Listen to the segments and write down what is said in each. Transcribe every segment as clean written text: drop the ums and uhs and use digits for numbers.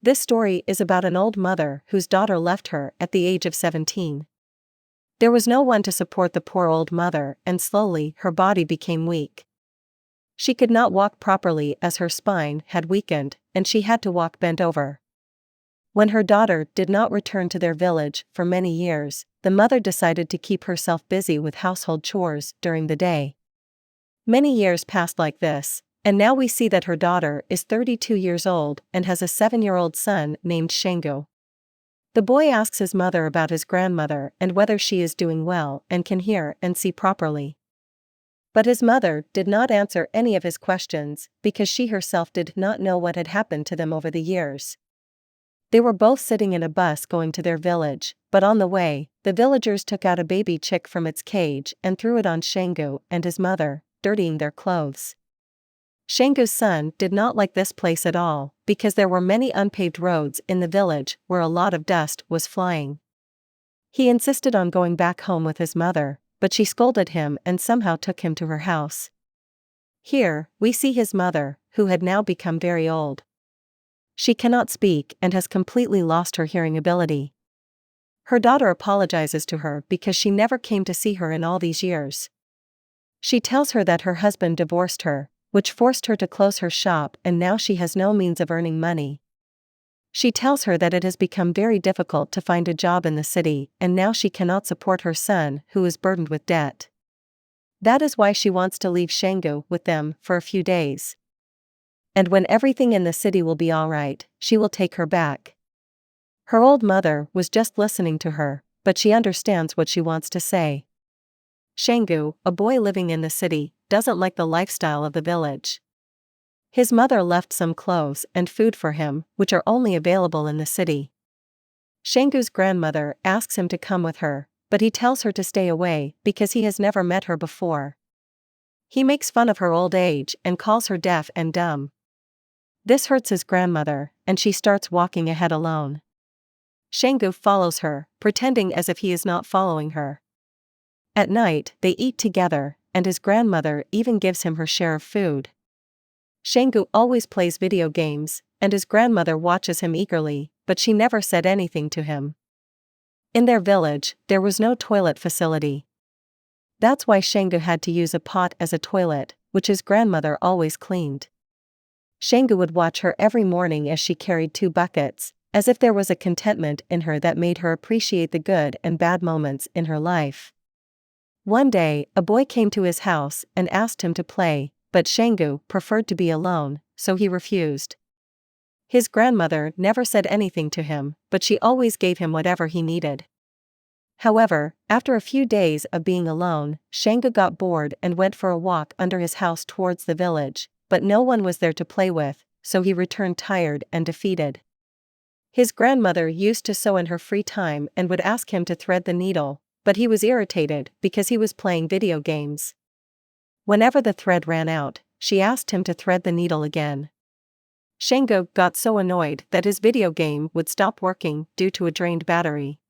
This story is about an old mother whose daughter left her at the age of 17. There was no one to support the poor old mother, and slowly her body became weak. She could not walk properly as her spine had weakened, and she had to walk bent over. When her daughter did not return to their village for many years, the mother decided to keep herself busy with household chores during the day. Many years passed like this, and now we see that her daughter is 32 years old and has a 7-year-old son named Shangu. The boy asks his mother about his grandmother and whether she is doing well and can hear and see properly. But his mother did not answer any of his questions because she herself did not know what had happened to them over the years. They were both sitting in a bus going to their village, but on the way, the villagers took out a baby chick from its cage and threw it on Shangu and his mother, dirtying their clothes. Shangu's son did not like this place at all, because there were many unpaved roads in the village where a lot of dust was flying. He insisted on going back home with his mother, but she scolded him and somehow took him to her house. Here, we see his mother, who had now become very old. She cannot speak and has completely lost her hearing ability. Her daughter apologizes to her because she never came to see her in all these years. She tells her that her husband divorced her, which forced her to close her shop, and now she has no means of earning money. She tells her that it has become very difficult to find a job in the city, and now she cannot support her son, who is burdened with debt. That is why she wants to leave Shangu with them for a few days. And when everything in the city will be all right, she will take her back. Her old mother was just listening to her, but she understands what she wants to say. Shangu, a boy living in the city, doesn't like the lifestyle of the village. His mother left some clothes and food for him, which are only available in the city. Shangu's grandmother asks him to come with her, but he tells her to stay away because he has never met her before. He makes fun of her old age and calls her deaf and dumb. This hurts his grandmother, and she starts walking ahead alone. Shangu follows her, pretending as if he is not following her. At night, they eat together, and his grandmother even gives him her share of food. Shangu always plays video games, and his grandmother watches him eagerly, but she never said anything to him. In their village, there was no toilet facility. That's why Shangu had to use a pot as a toilet, which his grandmother always cleaned. Shangu would watch her every morning as she carried 2 buckets, as if there was a contentment in her that made her appreciate the good and bad moments in her life. One day, a boy came to his house and asked him to play, but Shangu preferred to be alone, so he refused. His grandmother never said anything to him, but she always gave him whatever he needed. However, after a few days of being alone, Shangu got bored and went for a walk under his house towards the village, but no one was there to play with, so he returned tired and defeated. His grandmother used to sew in her free time and would ask him to thread the needle, but he was irritated because he was playing video games. Whenever the thread ran out, she asked him to thread the needle again. Shangu got so annoyed that his video game would stop working due to a drained battery.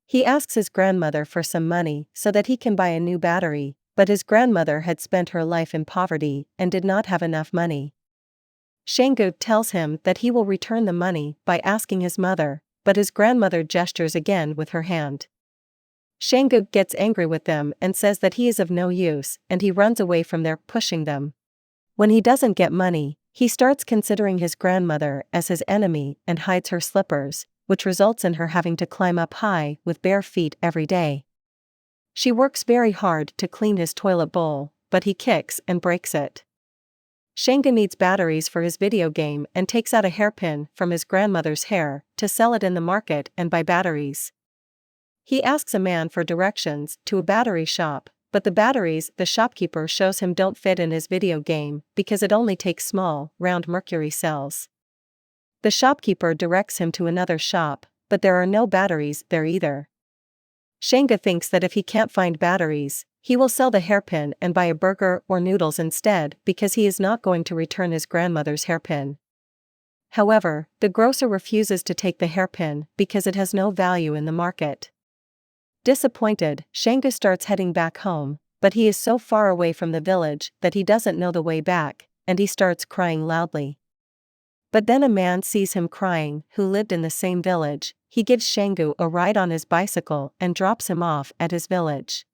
He asks his grandmother for some money so that he can buy a new battery, but his grandmother had spent her life in poverty and did not have enough money. Shangu tells him that he will return the money by asking his mother, but his grandmother gestures again with her hand. Shangu gets angry with them and says that he is of no use, and he runs away from there, pushing them. When he doesn't get money, he starts considering his grandmother as his enemy and hides her slippers, which results in her having to climb up high with bare feet every day. She works very hard to clean his toilet bowl, but he kicks and breaks it. Shangu needs batteries for his video game and takes out a hairpin from his grandmother's hair to sell it in the market and buy batteries. He asks a man for directions to a battery shop, but the batteries the shopkeeper shows him don't fit in his video game because it only takes small, round mercury cells. The shopkeeper directs him to another shop, but there are no batteries there either. Shangu thinks that if he can't find batteries, he will sell the hairpin and buy a burger or noodles instead because he is not going to return his grandmother's hairpin. However, the grocer refuses to take the hairpin because it has no value in the market. Disappointed, Shangu starts heading back home, but he is so far away from the village that he doesn't know the way back, and he starts crying loudly. But then a man sees him crying who lived in the same village. He gives Shengu a ride on his bicycle and drops him off at his village.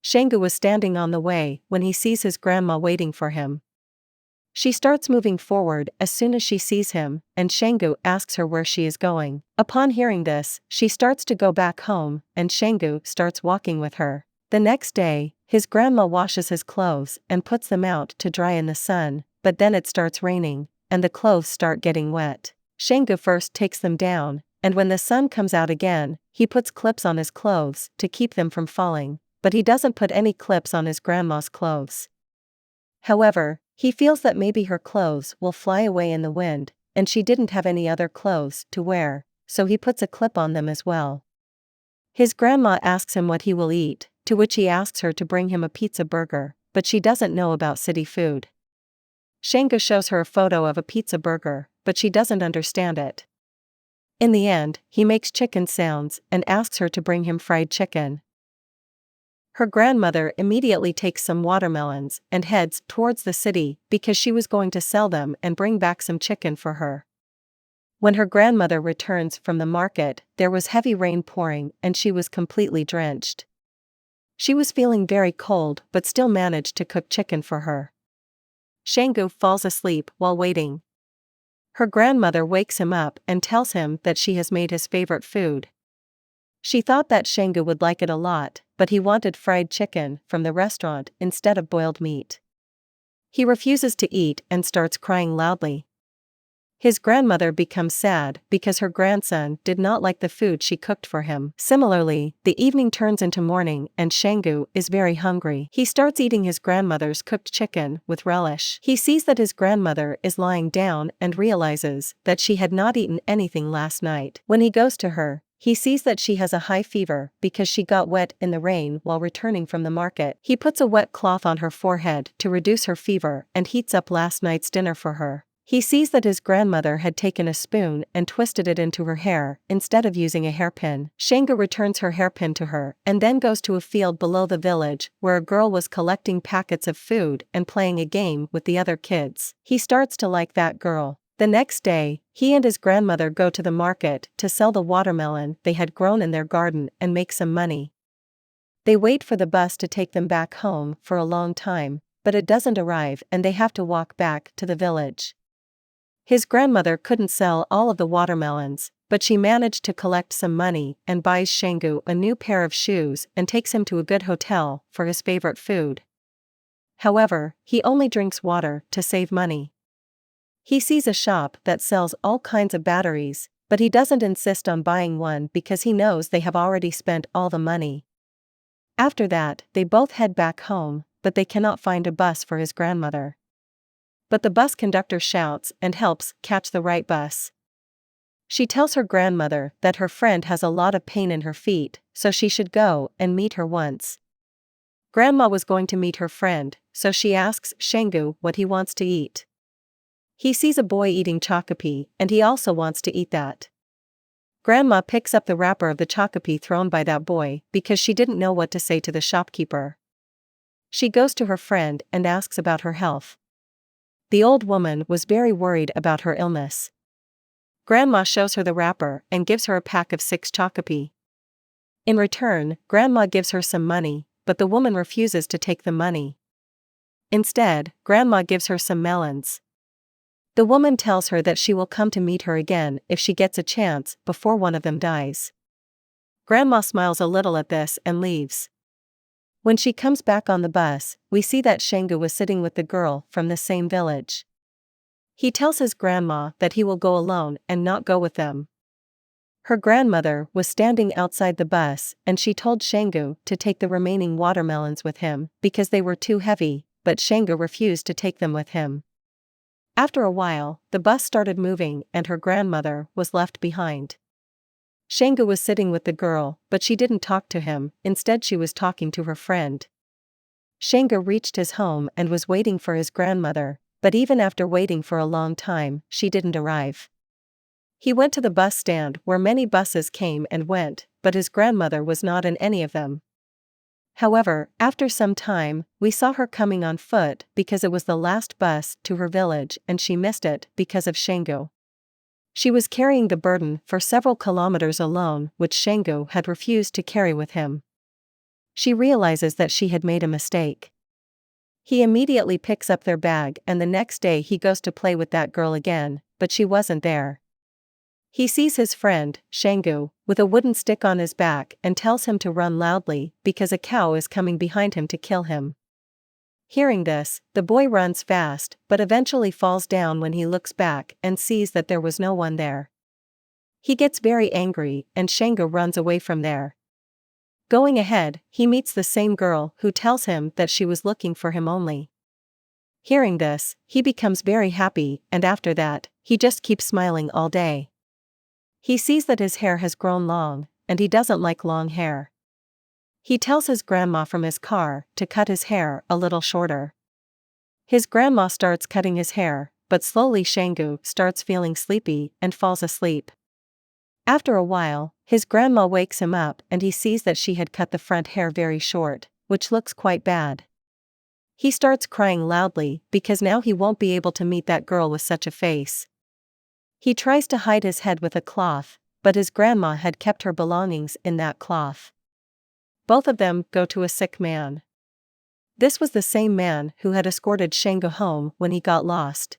Shengu was standing on the way when he sees his grandma waiting for him. She starts moving forward as soon as she sees him, and Shengu asks her where she is going. Upon hearing this, she starts to go back home, and Shengu starts walking with her. The next day, his grandma washes his clothes and puts them out to dry in the sun, but then it starts raining, and the clothes start getting wet. Shengu first takes them down, and when the sun comes out again, he puts clips on his clothes to keep them from falling, but he doesn't put any clips on his grandma's clothes. However, he feels that maybe her clothes will fly away in the wind, and she didn't have any other clothes to wear, so he puts a clip on them as well. His grandma asks him what he will eat, to which he asks her to bring him a pizza burger, but she doesn't know about city food. Shengu shows her a photo of a pizza burger, but she doesn't understand it. In the end, he makes chicken sounds and asks her to bring him fried chicken. Her grandmother immediately takes some watermelons and heads towards the city because she was going to sell them and bring back some chicken for her. When her grandmother returns from the market, there was heavy rain pouring and she was completely drenched. She was feeling very cold but still managed to cook chicken for her. Shengu falls asleep while waiting. Her grandmother wakes him up and tells him that she has made his favorite food. She thought that Shengu would like it a lot, but he wanted fried chicken from the restaurant instead of boiled meat. He refuses to eat and starts crying loudly. His grandmother becomes sad because her grandson did not like the food she cooked for him. Similarly, the evening turns into morning and Shengu is very hungry. He starts eating his grandmother's cooked chicken with relish. He sees that his grandmother is lying down and realizes that she had not eaten anything last night. When he goes to her, he sees that she has a high fever because she got wet in the rain while returning from the market. He puts a wet cloth on her forehead to reduce her fever and heats up last night's dinner for her. He sees that his grandmother had taken a spoon and twisted it into her hair instead of using a hairpin. Shengu returns her hairpin to her and then goes to a field below the village where a girl was collecting packets of food and playing a game with the other kids. He starts to like that girl. The next day, he and his grandmother go to the market to sell the watermelon they had grown in their garden and make some money. They wait for the bus to take them back home for a long time, but it doesn't arrive and they have to walk back to the village. His grandmother couldn't sell all of the watermelons, but she managed to collect some money and buys Shengu a new pair of shoes and takes him to a good hotel for his favorite food. However, he only drinks water to save money. He sees a shop that sells all kinds of batteries, but he doesn't insist on buying one because he knows they have already spent all the money. After that, they both head back home, but they cannot find a bus for his grandmother. But the bus conductor shouts and helps catch the right bus. She tells her grandmother that her friend has a lot of pain in her feet, so she should go and meet her once. Grandma was going to meet her friend, so she asks Shengu what he wants to eat. He sees a boy eating chocopi, and he also wants to eat that. Grandma picks up the wrapper of the chocopi thrown by that boy because she didn't know what to say to the shopkeeper. She goes to her friend and asks about her health. The old woman was very worried about her illness. Grandma shows her the wrapper and gives her a pack of 6 chocopi. In return, Grandma gives her some money, but the woman refuses to take the money. Instead, Grandma gives her some melons. The woman tells her that she will come to meet her again if she gets a chance before one of them dies. Grandma smiles a little at this and leaves. When she comes back on the bus, we see that Shengu was sitting with the girl from the same village. He tells his grandma that he will go alone and not go with them. Her grandmother was standing outside the bus and she told Shengu to take the remaining watermelons with him because they were too heavy, but Shengu refused to take them with him. After a while, the bus started moving and her grandmother was left behind. Shengu was sitting with the girl, but she didn't talk to him, instead she was talking to her friend. Shengu reached his home and was waiting for his grandmother, but even after waiting for a long time, she didn't arrive. He went to the bus stand where many buses came and went, but his grandmother was not in any of them. However, after some time, we saw her coming on foot because it was the last bus to her village and she missed it because of Shangu. She was carrying the burden for several kilometers alone, which Shangu had refused to carry with him. She realizes that she had made a mistake. He immediately picks up their bag and the next day he goes to play with that girl again, but she wasn't there. He sees his friend, Shangu, with a wooden stick on his back and tells him to run loudly because a cow is coming behind him to kill him. Hearing this, the boy runs fast but eventually falls down when he looks back and sees that there was no one there. He gets very angry and Shangu runs away from there. Going ahead, he meets the same girl who tells him that she was looking for him only. Hearing this, he becomes very happy and after that, he just keeps smiling all day. He sees that his hair has grown long, and he doesn't like long hair. He tells his grandma from his car to cut his hair a little shorter. His grandma starts cutting his hair, but slowly Shangu starts feeling sleepy and falls asleep. After a while, his grandma wakes him up and he sees that she had cut the front hair very short, which looks quite bad. He starts crying loudly because now he won't be able to meet that girl with such a face. He tries to hide his head with a cloth, but his grandma had kept her belongings in that cloth. Both of them go to a sick man. This was the same man who had escorted Shangu home when he got lost.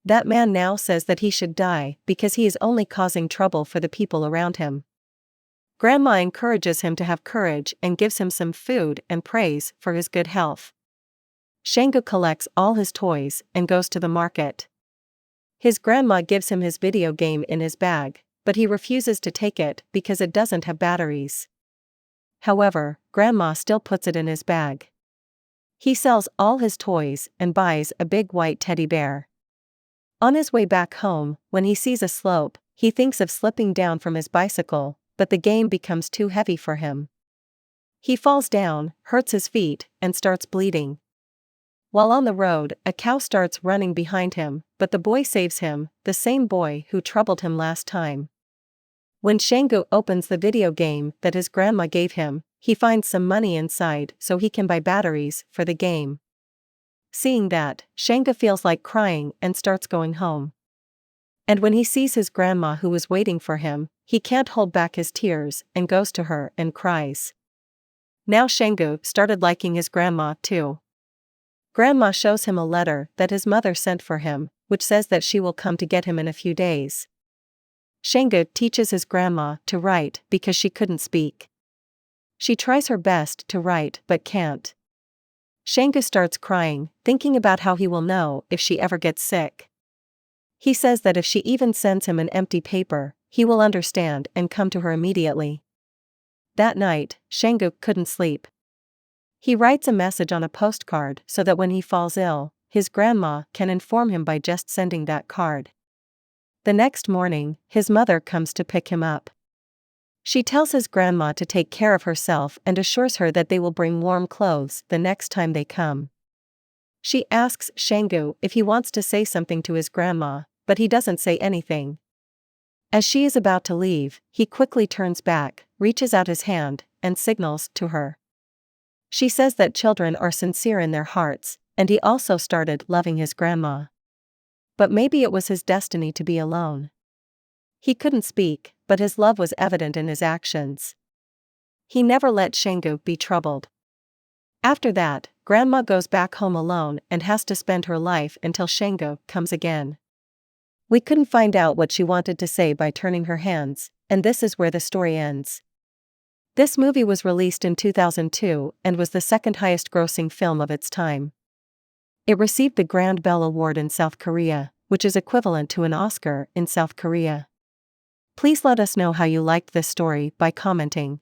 That man now says that he should die because he is only causing trouble for the people around him. Grandma encourages him to have courage and gives him some food and prays for his good health. Shangu collects all his toys and goes to the market. His grandma gives him his video game in his bag, but he refuses to take it because it doesn't have batteries. However, grandma still puts it in his bag. He sells all his toys and buys a big white teddy bear. On his way back home, when he sees a slope, he thinks of slipping down from his bicycle, but the game becomes too heavy for him. He falls down, hurts his feet, and starts bleeding. While on the road, a cow starts running behind him, but the boy saves him, the same boy who troubled him last time. When Shangu opens the video game that his grandma gave him, he finds some money inside so he can buy batteries for the game. Seeing that, Shangu feels like crying and starts going home. And when he sees his grandma who was waiting for him, he can't hold back his tears and goes to her and cries. Now Shangu started liking his grandma too. Grandma shows him a letter that his mother sent for him, which says that she will come to get him in a few days. Shangu teaches his grandma to write because she couldn't speak. She tries her best to write but can't. Shangu starts crying, thinking about how he will know if she ever gets sick. He says that if she even sends him an empty paper, he will understand and come to her immediately. That night, Shangu couldn't sleep. He writes a message on a postcard so that when he falls ill, his grandma can inform him by just sending that card. The next morning, his mother comes to pick him up. She tells his grandma to take care of herself and assures her that they will bring warm clothes the next time they come. She asks Shangu if he wants to say something to his grandma, but he doesn't say anything. As she is about to leave, he quickly turns back, reaches out his hand, and signals to her. She says that children are sincere in their hearts, and he also started loving his grandma. But maybe it was his destiny to be alone. He couldn't speak, but his love was evident in his actions. He never let Shangu be troubled. After that, Grandma goes back home alone and has to spend her life until Shangu comes again. We couldn't find out what she wanted to say by turning her hands, and this is where the story ends. This movie was released in 2002 and was the second highest grossing film of its time. It received the Grand Bell Award in South Korea, which is equivalent to an Oscar in South Korea. Please let us know how you liked this story by commenting.